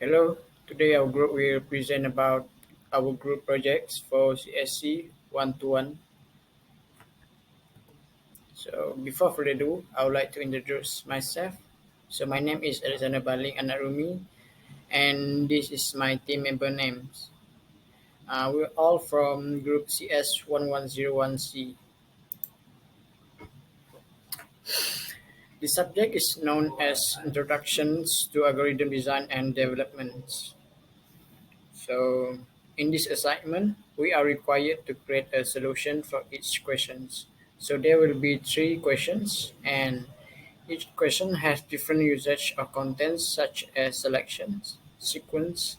Hello, today our group will present about our group projects for CSC 1-1. So before further ado, I would like to introduce myself. So my name is Alexander Baling Anarumi and this is my team member names. We're all from group CS1101C. The subject is known as Introductions to Algorithm Design and Development. So, in this assignment, we are required to create a solution for each questions. So there will be three questions, and each question has different usage of contents such as selections, sequence,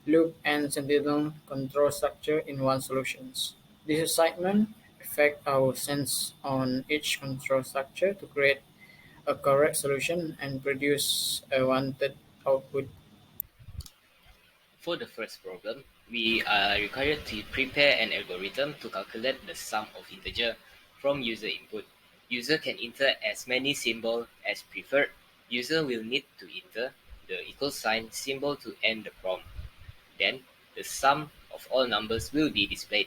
loop, and sentinel control structure in one solutions. This assignment affect our sense on each control structure to create a correct solution and produce a wanted output. For the first problem, we are required to prepare an algorithm to calculate the sum of integer from user input. User can enter as many symbols as preferred. User will need to enter the equal sign symbol to end the prompt. Then, the sum of all numbers will be displayed.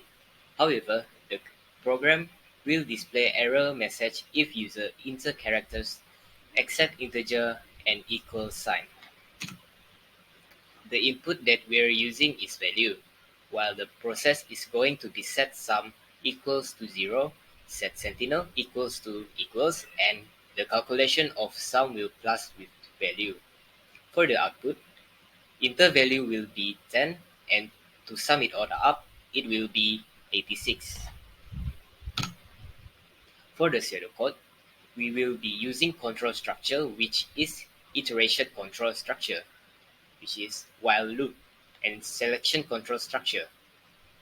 However, the program will display error message if user enter characters except integer and equal sign. The input that we're using is value, while the process is going to be set sum equals to 0, set sentinel equals to equals, and the calculation of sum will plus with value. For the output, inter value will be 10, and to sum it all up, it will be 86. For the pseudocode, we will be using control structure, which is iteration control structure, which is while loop, and selection control structure.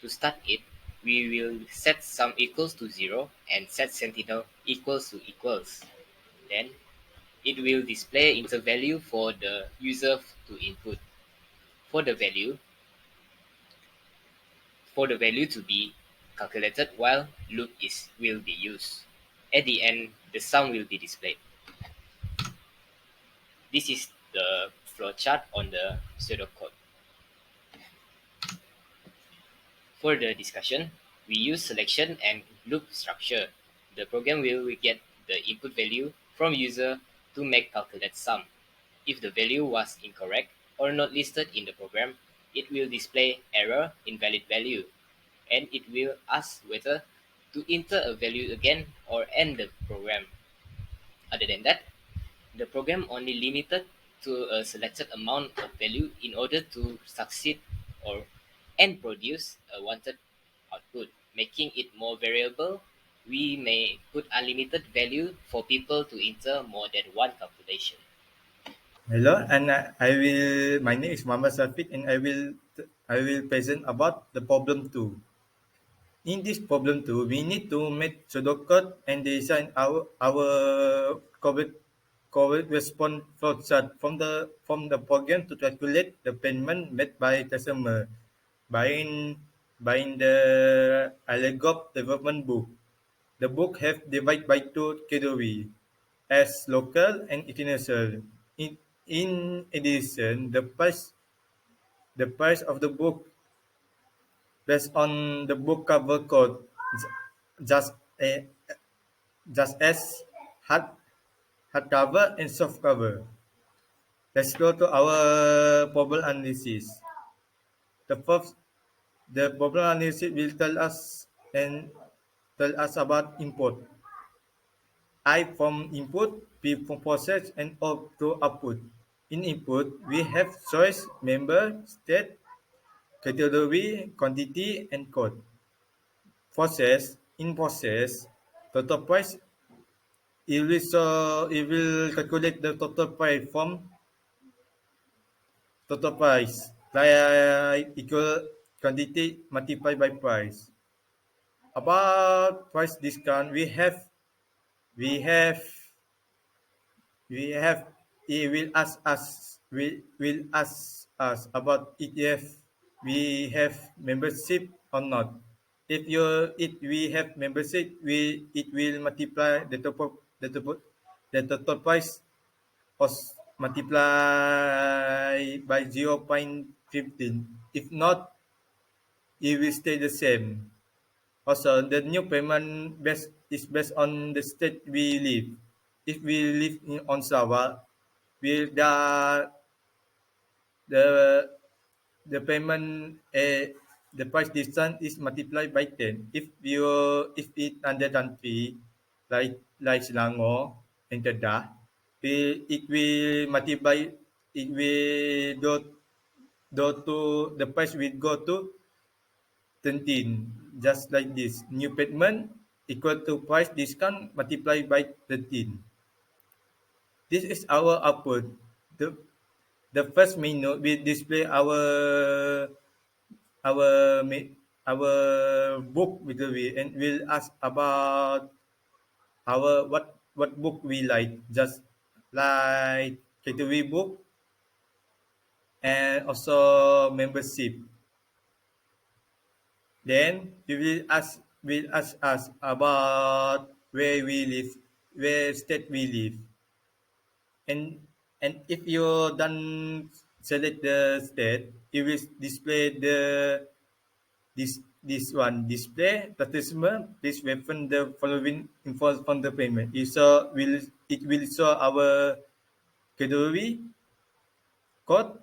To start it, we will set sum equals to 0 and set sentinel equals to equals. Then it will display inter value for the user to input. For the value, for the value to be calculated while loop is will be used. At the end, the sum will be displayed. This is the flowchart on the pseudocode. For the discussion, we use selection and loop structure. The program will get the input value from user to make calculate sum. If the value was incorrect or not listed in the program, it will display error invalid value, and it will ask whether to enter a value again or end the program. Other than that, the program only limited to a selected amount of value in order to succeed or and produce a wanted output, making it more variable. We may put unlimited value for people to enter more than one calculation. Hello, and My name is Muhammad Safiq, and I will present about the problem two. In this problem two, we need to make pseudocode and design our correct response flowchart from the program to calculate the payment made by customer buying the Allegop development book. The book have divided by two categories as local and international. In addition, the price of the book based on the book cover code just a, just as hard hardcover and softcover. Let's go to our problem analysis. The first the problem analysis will tell us about input. I from input, P from process, and O to output. In input, we have choice, member, state, category, quantity, and code. In process, total price, it will calculate the total price from total price like equal quantity multiplied by price. About price discount, we have we have it will ask us about if we have membership or not. If we have membership, it will multiply the total price or multiply by 0.15. If not, it will stay the same. Also, the new payment is based on the state we live. If we live on Sabah, will the the payment the price distance is multiplied by 10. If it under country like Selangor and Kedah, it will multiply it will go to the price will go to 13, just like this. New payment equal to price discount multiplied by 13. This is our output. The the first menu will display our our book with the way and will ask about our what book we like, just like category book and also membership. Then will ask us about where we live, where state we live, and if you done select the state, it will display this one display advertisement. Please reference the following info from the payment. It will show our category code,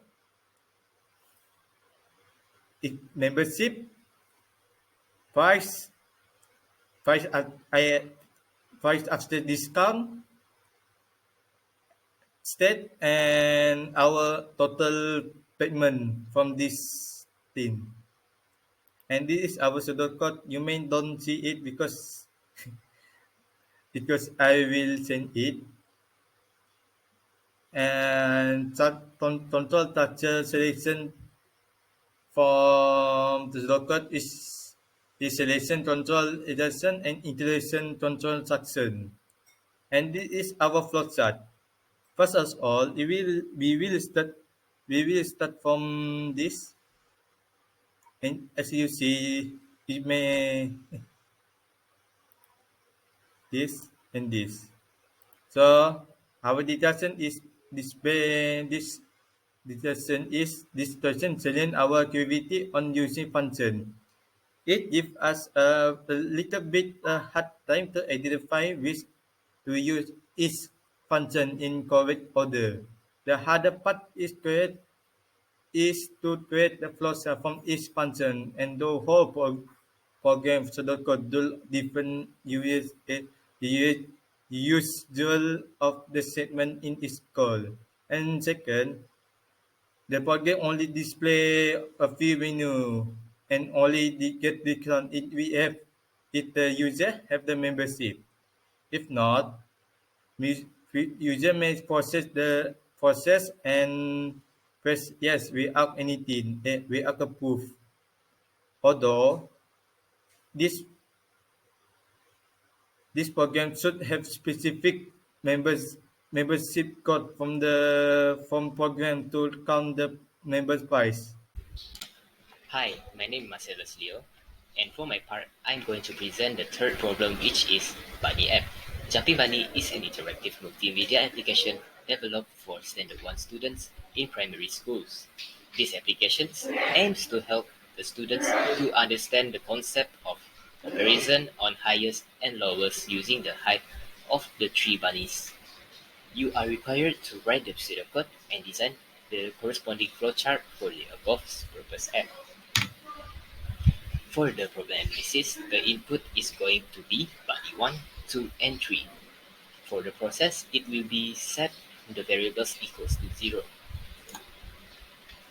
membership, price, price at price after discount, state, and our total payment from this thing. And this is our pseudo code. You may don't see it because I will send it. And control structure selection from the docker is selection control iteration and iteration control section. And this is our flowchart. First of all, we will start from this, and as you see, it may this and this. So our detection is this detection is this person selling our activity on using function. It gives us a little bit hard time to identify which to use each function in correct order. The harder part is to create the flows from each function and the whole program so that could do different usual of the statement in its call. And second, the program only display a few menu and only get discount if the user have the membership. If not, user may process and press yes without anything without a proof. Although this this program should have specific membership code from program to count the members price. Hi, my name is Marcellus Leo, and for my part, I'm going to present the third problem, which is Bunny app. Jumping Bunny is an interactive multimedia application developed for Standard 1 students in primary schools. This application aims to help the students to understand the concept of comparison on highest and lowest using the height of the three bunnies. You are required to write the pseudocode and design the corresponding flowchart for the above purpose app. For the problem analysis, the input is going to be bunny 1, 2, and 3. For the process, it will be set the variables equals to 0.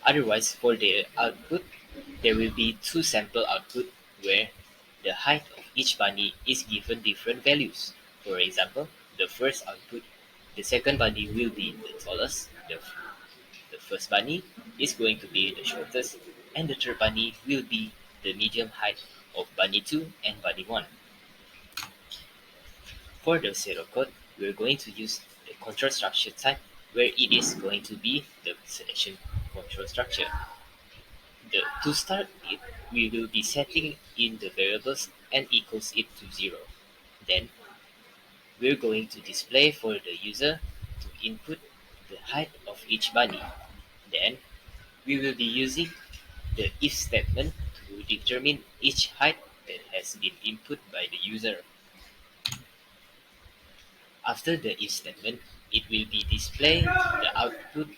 Otherwise, for the output, there will be two sample output where the height of each bunny is given different values. For example, the first output, the second bunny will be the tallest, the first bunny is going to be the shortest, and the third bunny will be the medium height of bunny 2 and bunny 1. For the pseudocode, we're going to use the control structure type where it is going to be the selection control structure. To start it, we will be setting in the variables and equals it to 0. Then, we're going to display for the user to input the height of each bunny. Then, We will be using the if statement to determine each height that has been input by the user. After the if statement, it will be display the output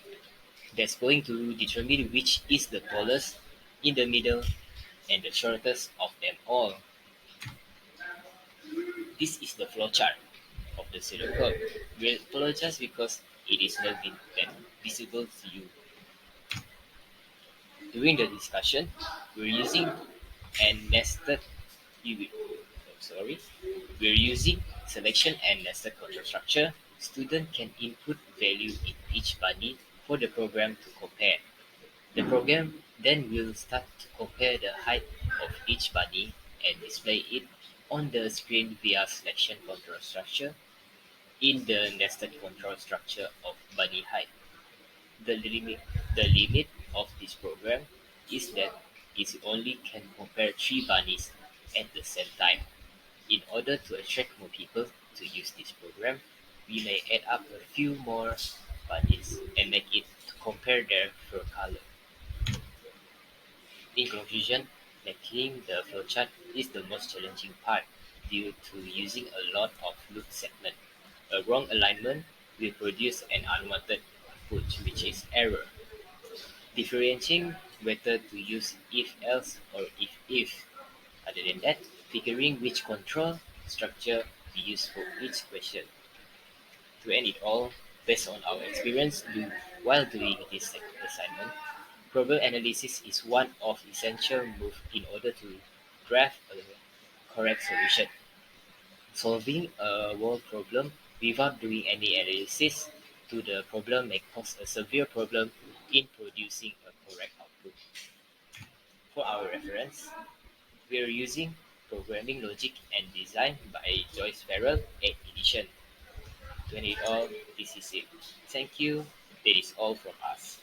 that's going to determine which is the tallest, in the middle, and the shortest of them all. This is the flowchart of the pseudocode. We apologize because it is not that visible to you. During the discussion, we're using and nested sorry, we're using selection and nested control structure. Student can input value in each bunny for the program to compare. The program then will start to compare the height of each bunny and display it on the screen via selection control structure in the nested control structure of bunny height. The limit of this program is that it only can compare three bunnies at the same time. In order to attract more people to use this program, we may add up a few more bunnies and make it to compare their fur color. In conclusion, making the flowchart is the most challenging part due to using a lot of loop segments. A wrong alignment will produce an unwanted output, which is error. Differentiating whether to use if-else or if-if. Other than that, figuring which control structure we use for each question. To end it all, based on our experience while doing this assignment, problem analysis is one of essential move in order to draft a correct solution. Solving a world problem without doing any analysis to the problem may cause a severe problem in producing a correct output. For our reference, we are using Programming Logic and Design by Joyce Farrell, 8th edition. To end it all, this is it. Thank you. That is all from us.